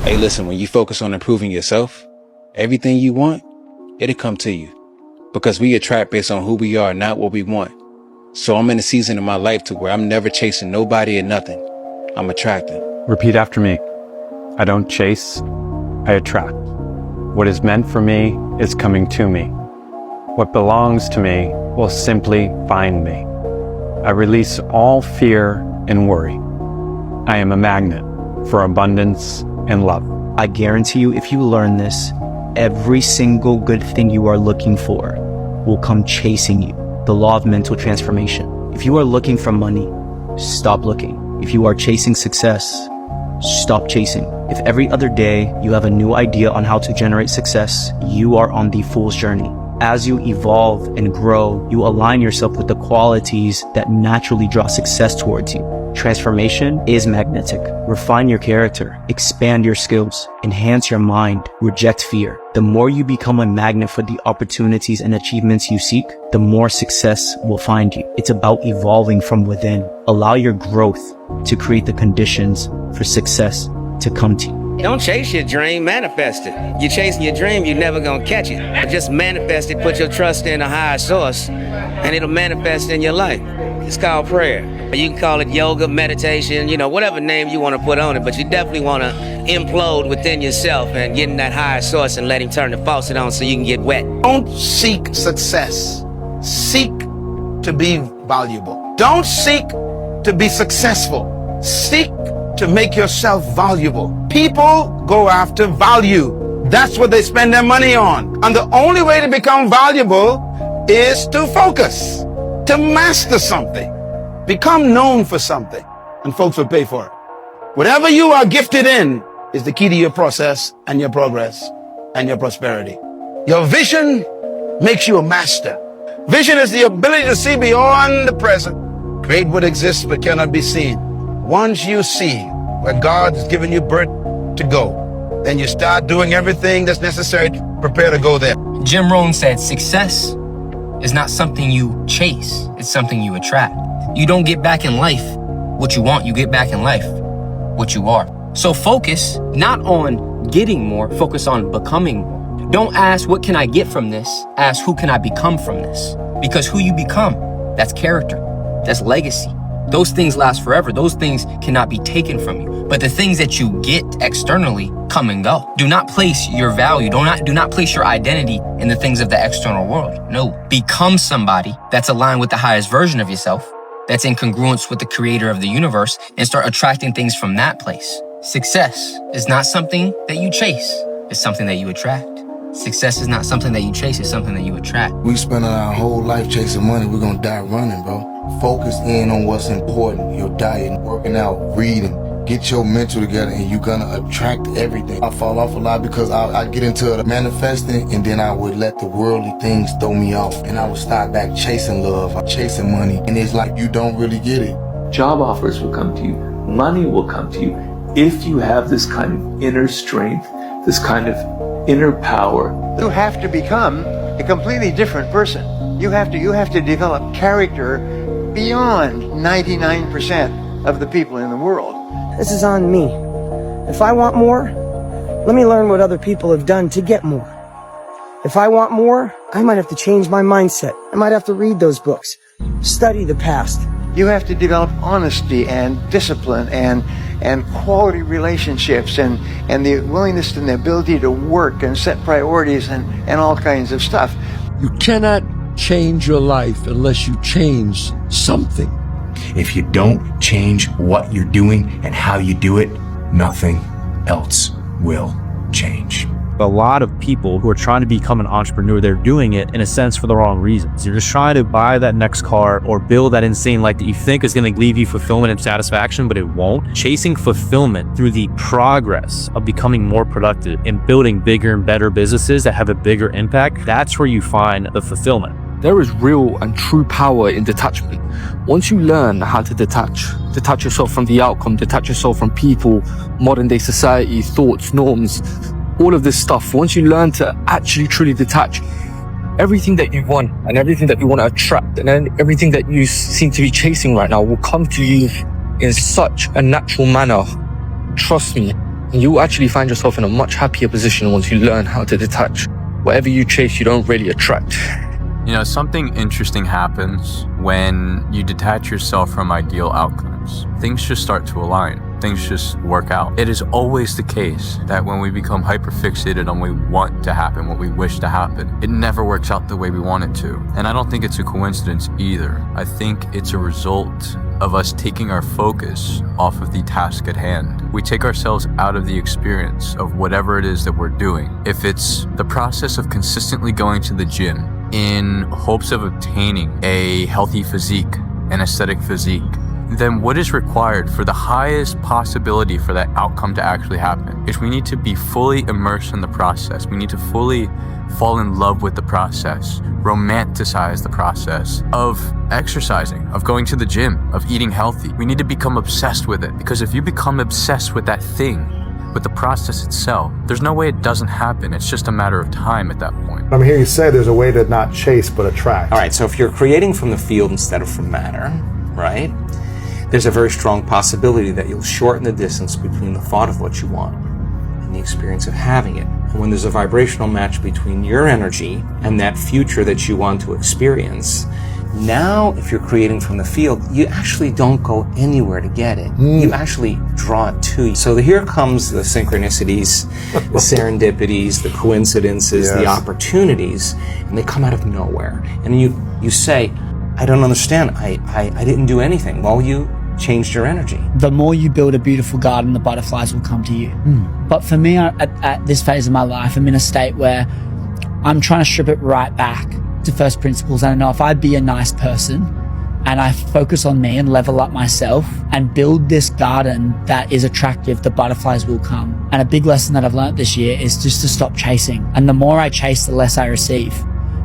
Hey, listen, when you focus on improving yourself, everything you want, it'll come to you. Because we attract based on who we are, not what we want. So I'm in a season of my life to where I'm never chasing nobody or nothing. I'm attracting. Repeat after me. I don't chase, I attract. What is meant for me is coming to me. What belongs to me will simply find me. I release all fear and worry. I am a magnet for abundance and love. I guarantee you, if you learn this, every single good thing you are looking for will come chasing you. The law of mental transformation. If you are looking for money, stop looking. If you are chasing success, stop chasing. If every other day you have a new idea on how to generate success, you are on the fool's journey. As you evolve and grow, you align yourself with the qualities that naturally draw success towards you. Transformation is magnetic. Refine your character, expand your skills, enhance your mind, reject fear. The more you become a magnet for the opportunities and achievements you seek, the more success will find you. It's about evolving from within. Allow your growth to create the conditions for success to come to you. Don't chase your dream, manifest it. You're chasing your dream, you're never gonna catch it. Just manifest it, put your trust in a higher source, and it'll manifest in your life. It's called prayer. You can call it yoga, meditation, whatever name you want to put on it, but you definitely want to implode within yourself and get in that higher source and let him turn the faucet on so you can get wet. Don't seek success. Seek to be valuable. Don't seek to be successful. Seek to make yourself valuable. People go after value. That's what they spend their money on. And the only way to become valuable is to focus, to master something, become known for something, and folks will pay for it. Whatever you are gifted in is the key to your process and your progress and your prosperity. Your vision makes you a master. Vision is the ability to see beyond the present, create what exists but cannot be seen. Once you see where God has given you birth to go, then you start doing everything that's necessary to prepare to go there. Jim Rohn said, success is not something you chase, it's something you attract. You don't get back in life what you want, you get back in life what you are. So focus not on getting more, focus on becoming more. Don't ask, what can I get from this? Ask, who can I become from this? Because who you become, that's character, that's legacy. Those things last forever. Those things cannot be taken from you. But the things that you get externally come and go. Do not place your value, do not place your identity in the things of the external world. No, become somebody that's aligned with the highest version of yourself, that's in congruence with the creator of the universe, and start attracting things from that place. Success is not something that you chase, it's something that you attract. Success is not something that you chase, it's something that you attract. We spend our whole life chasing money, we're gonna die running, bro. Focus in on what's important, your diet, working out, reading. Get your mental together and you're gonna attract everything. I fall off a lot because I get into the manifesting and then I would let the worldly things throw me off. And I would start back chasing love, chasing money. And it's like you don't really get it. Job offers will come to you. Money will come to you. If you have this kind of inner strength, this kind of inner power. You have to become a completely different person. You have to develop character beyond 99% of the people in the world. This is on me. If I want more, let me learn what other people have done to get more. If I want more, I might have to change my mindset. I might have to read those books, study the past. You have to develop honesty and discipline and quality relationships and the willingness and the ability to work and set priorities and all kinds of stuff. You cannot change your life unless you change something. If you don't change what you're doing and how you do it, nothing else will change. A lot of people who are trying to become an entrepreneur, they're doing it in a sense for the wrong reasons. You're just trying to buy that next car or build that insane life that you think is going to leave you fulfillment and satisfaction, but it won't. Chasing fulfillment through the progress of becoming more productive and building bigger and better businesses that have a bigger impact, that's where you find the fulfillment. There is real and true power in detachment. Once you learn how to detach yourself from the outcome, detach yourself from people, modern day society, thoughts, norms, all of this stuff, once you learn to actually truly detach, everything that you want and everything that you want to attract and then everything that you seem to be chasing right now will come to you in such a natural manner. Trust me, You actually find yourself in a much happier position once you learn how to detach. Whatever you chase, you don't really attract. You know, something interesting happens when you detach yourself from ideal outcomes. Things just start to align. Things just work out. It is always the case that when we become hyperfixated on what we want to happen, what we wish to happen, it never works out the way we want it to. And I don't think it's a coincidence either. I think it's a result of us taking our focus off of the task at hand. We take ourselves out of the experience of whatever it is that we're doing. If it's the process of consistently going to the gym in hopes of obtaining a healthy physique, an aesthetic physique, then what is required for the highest possibility for that outcome to actually happen is we need to be fully immersed in the process. We need to fully fall in love with the process, romanticize the process of exercising, of going to the gym, of eating healthy. We need to become obsessed with it, because if you become obsessed with that thing, with the process itself, there's no way it doesn't happen. It's just a matter of time at that point. I'm hearing you say there's a way to not chase but attract. All right, so if you're creating from the field instead of from matter, right, there's a very strong possibility that you'll shorten the distance between the thought of what you want and the experience of having it. And when there's a vibrational match between your energy and that future that you want to experience, now if you're creating from the field, you actually don't go anywhere to get it. You actually draw it to you. So here comes the synchronicities, the serendipities, the coincidences, the opportunities, and they come out of nowhere. And you say, I don't understand. I didn't do anything. Well, you changed your energy. The more you build a beautiful garden, the butterflies will come to you. But for me, at this phase of my life, I'm in a state where I'm trying to strip it right back to first principles. And I know if I be a nice person and I focus on me and level up myself and build this garden that is attractive, the butterflies will come. And a big lesson that I've learned this year is just to stop chasing. And the more I chase, the less I receive.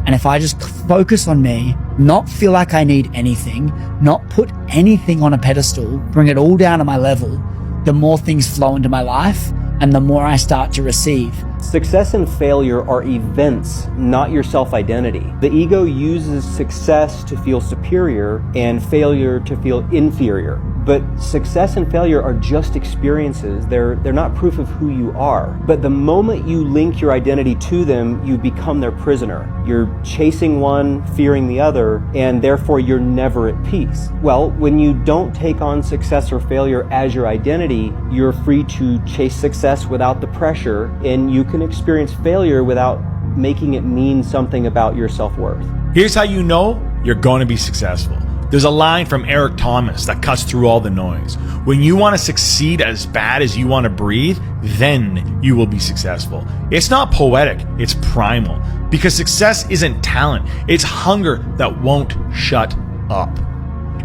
And if I just focus on me, not feel like I need anything, not put anything on a pedestal, bring it all down to my level, the more things flow into my life and the more I start to receive. Success and failure are events, not your self-identity. The ego uses success to feel superior and failure to feel inferior. But success and failure are just experiences. They're not proof of who you are. But the moment you link your identity to them, you become their prisoner. You're chasing one, fearing the other, and therefore you're never at peace. Well, when you don't take on success or failure as your identity, you're free to chase success without the pressure, and you can experience failure without making it mean something about your self-worth. Here's how you know you're going to be successful. There's a line from Eric Thomas that cuts through all the noise. When you want to succeed as bad as you want to breathe, then you will be successful. It's not poetic, it's primal. Because success isn't talent, it's hunger that won't shut up.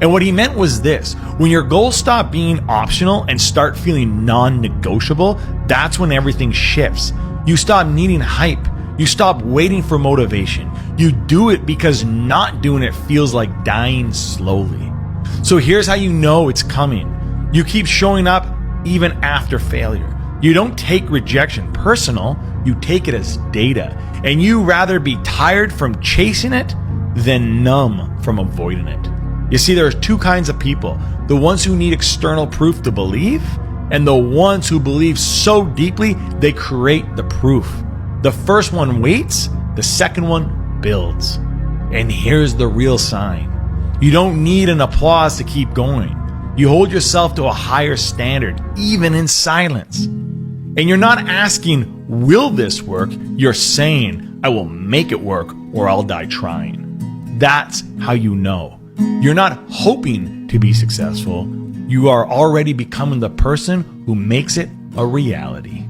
And what he meant was this: when your goals stop being optional and start feeling non-negotiable, that's when everything shifts. You stop needing hype. You stop waiting for motivation. You do it because not doing it feels like dying slowly. So here's how you know it's coming. You keep showing up even after failure. You don't take rejection personal, you take it as data. And you rather be tired from chasing it than numb from avoiding it. You see, there's two kinds of people: the ones who need external proof to believe, and the ones who believe so deeply they create the proof. The first one waits, the second one builds. And here's the real sign. You don't need an applause to keep going. You hold yourself to a higher standard, even in silence. And you're not asking, will this work? You're saying, I will make it work or I'll die trying. That's how you know. You're not hoping to be successful. You are already becoming the person who makes it a reality.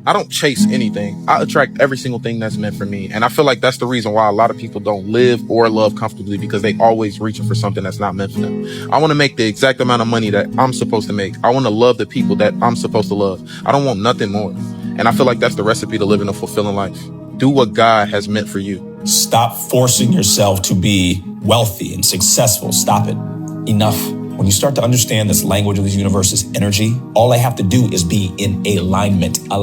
I don't chase anything. I attract every single thing that's meant for me. And I feel like that's the reason why a lot of people don't live or love comfortably, because they always reaching for something that's not meant for them. I want to make the exact amount of money that I'm supposed to make. I want to love the people that I'm supposed to love. I don't want nothing more. And I feel like that's the recipe to living a fulfilling life. Do what God has meant for you. Stop forcing yourself to be wealthy and successful. Stop it. Enough. When you start to understand this language of this universe's energy, all I have to do is be in alignment. I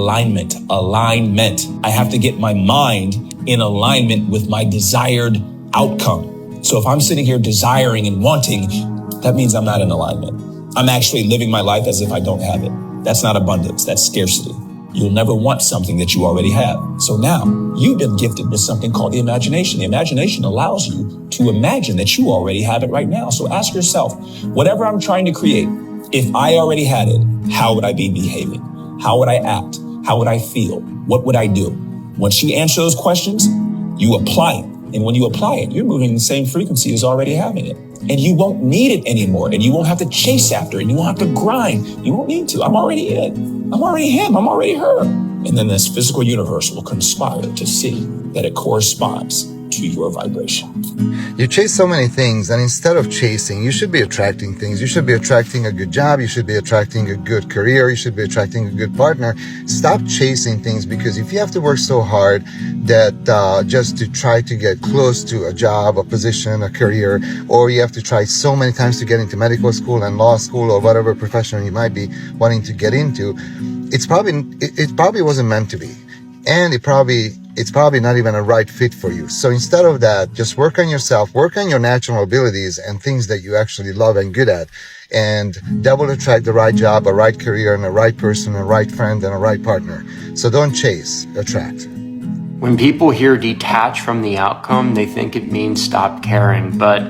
have to get my mind in alignment with my desired outcome. So if I'm sitting here desiring and wanting, that means I'm not in alignment. I'm actually living my life as if I don't have it. That's not abundance, that's scarcity. You'll never want something that you already have. So now, you've been gifted with something called the imagination. The imagination allows you to imagine that you already have it right now. So ask yourself, whatever I'm trying to create, if I already had it, how would I be behaving? How would I act? How would I feel? What would I do? Once you answer those questions, you apply it. And when you apply it, you're moving in the same frequency as already having it. And you won't need it anymore. And you won't have to chase after it. You won't have to grind. You won't need to. I'm already it. I'm already him. I'm already her. And then this physical universe will conspire to see that it corresponds to your vibration. You chase so many things, and instead of chasing, you should be attracting things. You should be attracting a good job. You should be attracting a good career. You should be attracting a good partner. Stop chasing things, because if you have to work so hard that just to try to get close to a job, a position, a career, or you have to try so many times to get into medical school and law school or whatever profession you might be wanting to get into, it probably wasn't meant to be. And it's probably not even a right fit for you. So instead of that, just work on yourself, work on your natural abilities and things that you actually love and good at. And that will attract the right job, a right career, and a right person, a right friend, and a right partner. So don't chase, attract. When people hear detach from the outcome, they think it means stop caring, but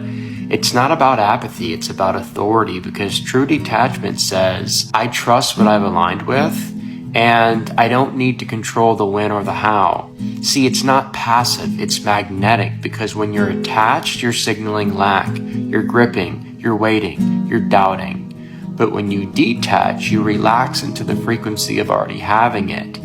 it's not about apathy, it's about authority, because true detachment says, I trust what I've aligned with, and I don't need to control the when or the how. See, it's not passive, it's magnetic, because when you're attached, you're signaling lack, you're gripping, you're waiting, you're doubting. But when you detach, you relax into the frequency of already having it.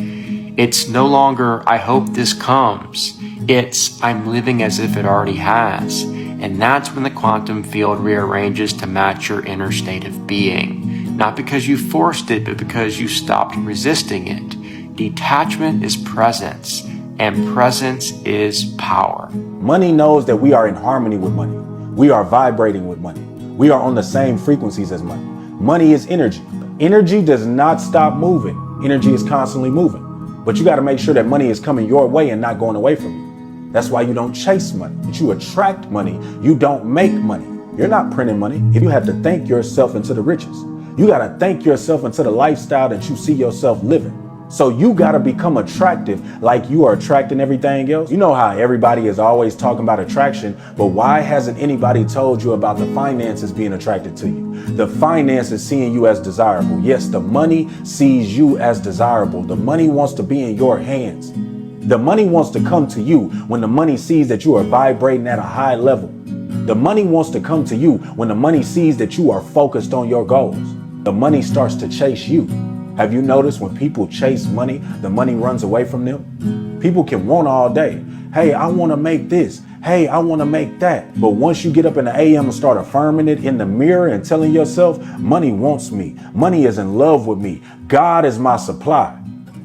It's no longer, I hope this comes. It's, I'm living as if it already has. And that's when the quantum field rearranges to match your inner state of being. Not because you forced it, but because you stopped resisting it. Detachment is presence, and presence is power. Money knows that we are in harmony with money. We are vibrating with money. We are on the same frequencies as money. Money is energy. Energy does not stop moving. Energy is constantly moving. But you got to make sure that money is coming your way and not going away from you. That's why you don't chase money, but you attract money. You don't make money. You're not printing money. If you have to thank yourself into the riches, you got to thank yourself into the lifestyle that you see yourself living. So you got to become attractive like you are attracting everything else. You know how everybody is always talking about attraction, but why hasn't anybody told you about the finances being attracted to you? The finances seeing you as desirable. Yes, the money sees you as desirable. The money wants to be in your hands. The money wants to come to you when the money sees that you are vibrating at a high level. The money wants to come to you when the money sees that you are focused on your goals. The money starts to chase you. Have you noticed when people chase money, the money runs away from them? People can want all day. Hey, I want to make this. Hey, I want to make that. But once you get up in the AM and start affirming it in the mirror and telling yourself, money wants me. Money is in love with me. God is my supply.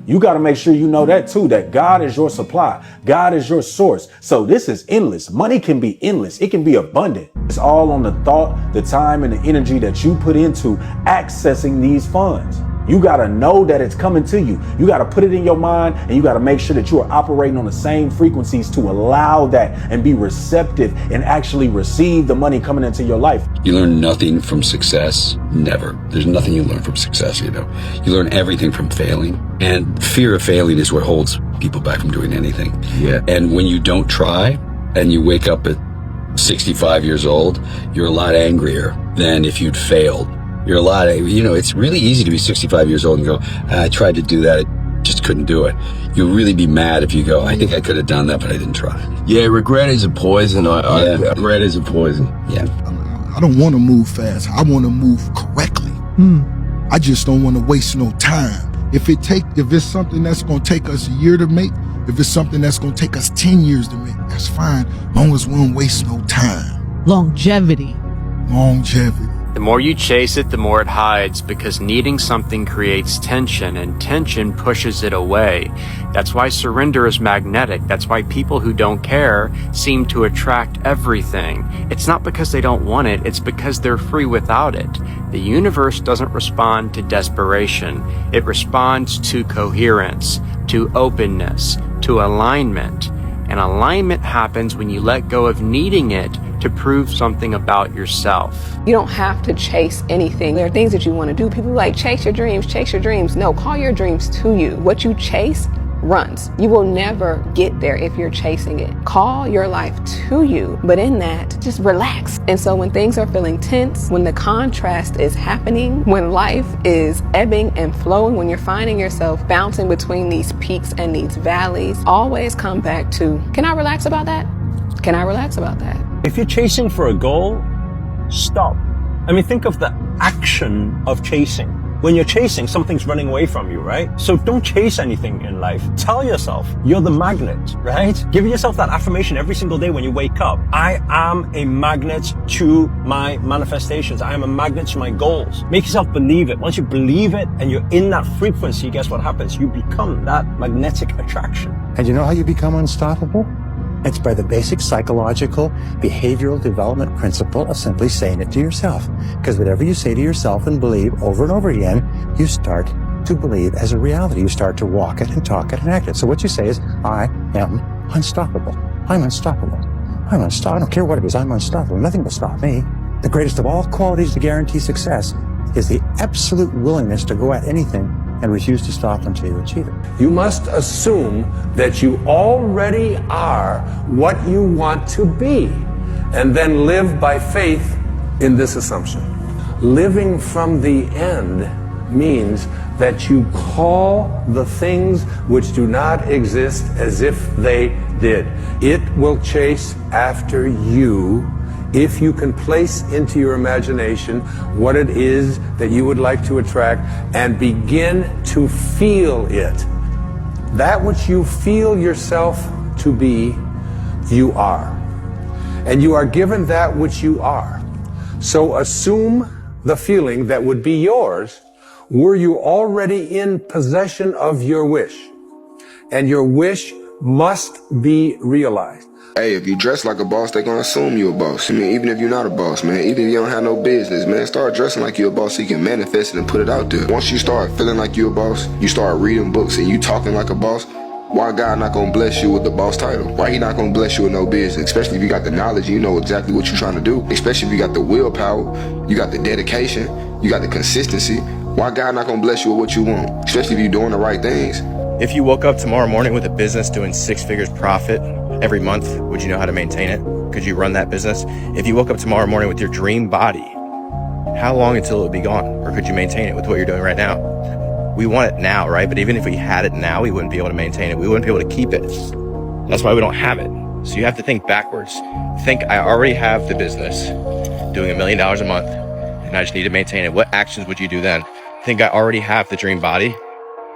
You got to make sure you know that too, that God is your supply. God is your source. So this is endless. Money can be endless. It can be abundant. It's all on the thought, the time, and the energy that you put into accessing these funds. You got to know that it's coming to you. You got to put it in your mind, and you got to make sure that you are operating on the same frequencies to allow that and be receptive and actually receive the money coming into your life. You learn nothing from success. Never. There's nothing you learn from success, you know. You learn everything from failing. And fear of failing is what holds people back from doing anything. Yeah. And when you don't try and you wake up at 65 years old, you're a lot angrier than if you'd failed. You're a lot, you know, it's really easy to be 65 years old and go, I tried to do that, I just couldn't do it. You'll really be mad if you go, I think I could have done that, but I didn't try. Yeah, regret is a poison. Regret is a poison. Yeah. I don't want to move fast. I want to move correctly. I just don't want to waste no time. If it's something that's going to take us a year to make, if it's something that's going to take us 10 years to make, that's fine, as long as we don't waste no time. Longevity. The more you chase it, the more it hides, because needing something creates tension, and tension pushes it away. That's why surrender is magnetic. That's why people who don't care seem to attract everything. It's not because they don't want it, it's because they're free without it. The universe doesn't respond to desperation. It responds to coherence, to openness, to alignment. And alignment happens when you let go of needing it to prove something about yourself. You don't have to chase anything. There are things that you want to do. People are like, chase your dreams, chase your dreams. No, call your dreams to you. What you chase runs. You will never get there if you're chasing it. Call your life to you, but in that, just relax. And so when things are feeling tense, when the contrast is happening, when life is ebbing and flowing, when you're finding yourself bouncing between these peaks and these valleys, always come back to, can I relax about that? Can I relax about that? If you're chasing for a goal, stop. I mean, think of the action of chasing. When you're chasing, something's running away from you, right? So don't chase anything in life. Tell yourself you're the magnet, right? Give yourself that affirmation every single day when you wake up. I am a magnet to my manifestations. I am a magnet to my goals. Make yourself believe it. Once you believe it and you're in that frequency, guess what happens? You become that magnetic attraction. And you know how you become unstoppable? It's by the basic psychological behavioral development principle of simply saying it to yourself. Because whatever you say to yourself and believe over and over again, you start to believe as a reality. You start to walk it and talk it and act it. So what you say is, I am unstoppable. I'm unstoppable. I'm unstoppable. I don't care what it is. I'm unstoppable. Nothing will stop me. The greatest of all qualities to guarantee success is the absolute willingness to go at anything and refuse to stop until you achieve it. You must assume that you already are what you want to be, and then live by faith in this assumption. Living from the end means that you call the things which do not exist as if they did. It will chase after you if you can place into your imagination what it is that you would like to attract and begin to feel it. That which you feel yourself to be, you are. And you are given that which you are. So assume the feeling that would be yours were you already in possession of your wish. And your wish must be realized. Hey, if you dress like a boss, they're gonna assume you a boss. I mean, even if you're not a boss, man, even if you don't have no business, man, start dressing like you're a boss so you can manifest it and put it out there. Once you start feeling like you're a boss, you start reading books and you talking like a boss, why God not gonna bless you with the boss title? Why he not gonna bless you with no business? Especially if you got the knowledge, you know exactly what you're trying to do. Especially if you got the willpower, you got the dedication, you got the consistency. Why God not gonna bless you with what you want? Especially if you're doing the right things. If you woke up tomorrow morning with a business doing 6 figures profit every month, would you know how to maintain it? Could you run that business? If you woke up tomorrow morning with your dream body, how long until it would be gone? Or could you maintain it with what you're doing right now? We want it now, right? But even if we had it now, we wouldn't be able to maintain it. We wouldn't be able to keep it. That's why we don't have it. So you have to think backwards. Think, I already have the business doing $1 million a month and I just need to maintain it. What actions would you do then? Think, I already have the dream body,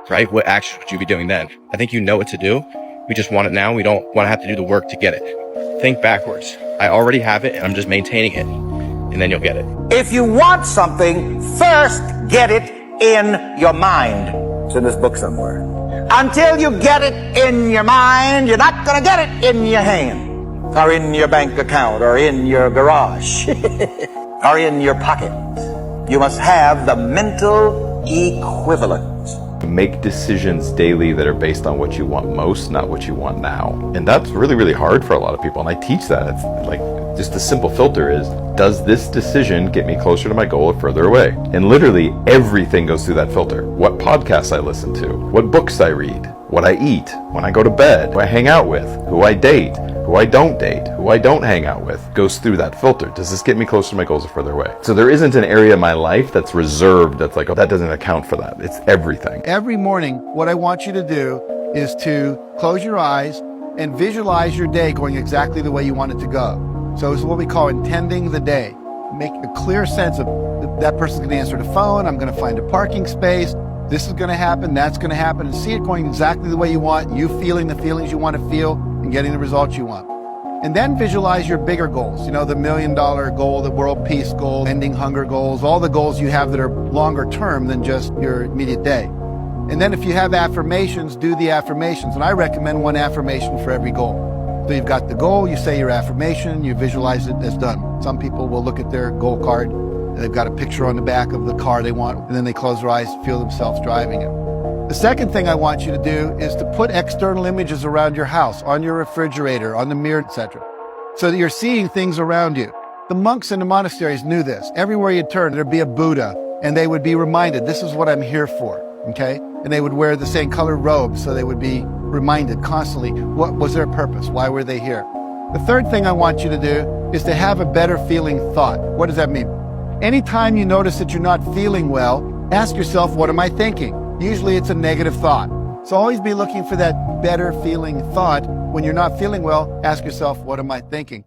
right? What actions would you be doing then? I think you know what to do. We just want it now. We don't want to have to do the work to get it. Think backwards. I already have it and I'm just maintaining it. And then you'll get it. If you want something, first get it in your mind. It's in this book somewhere. Until you get it in your mind, you're not going to get it in your hand, or in your bank account, or in your garage, or in your pocket. You must have the mental equivalent. Make decisions daily that are based on what you want most, not what you want now. And that's really, really hard for a lot of people. And I teach that. It's like, just the simple filter is, does this decision get me closer to my goal or further away? And literally everything goes through that filter. What podcasts I listen to, what books I read, what I eat, when I go to bed, who I hang out with, who I date, who I don't date, who I don't hang out with, goes through that filter. Does this get me closer to my goals or further away? So there isn't an area of my life that's reserved that's like, oh, that doesn't account for that. It's everything. Every morning, what I want you to do is to close your eyes and visualize your day going exactly the way you want it to go. So it's what we call intending the day. Make a clear sense of that person's going to answer the phone, I'm going to find a parking space, this is going to happen, that's going to happen, and see it going exactly the way you want, you feeling the feelings you want to feel, and getting the results you want. And then visualize your bigger goals, you know, the $1 million goal, the world peace goal, ending hunger goals, all the goals you have that are longer term than just your immediate day. And then if you have affirmations, do the affirmations. And I recommend one affirmation for every goal. So you've got the goal, you say your affirmation, you visualize it as done. Some people will look at their goal card, they've got a picture on the back of the car they want, and then they close their eyes, feel themselves driving it. The second thing I want you to do is to put external images around your house, on your refrigerator, on the mirror, etc. so that you're seeing things around you. The monks in the monasteries knew this. Everywhere you turn, there'd be a Buddha, and they would be reminded, this is what I'm here for, okay? And they would wear the same colored robes, so they would be reminded constantly, what was their purpose? Why were they here? The third thing I want you to do is to have a better feeling thought. What does that mean? Anytime you notice that you're not feeling well, ask yourself, what am I thinking? Usually it's a negative thought. So always be looking for that better feeling thought. When you're not feeling well, ask yourself, what am I thinking?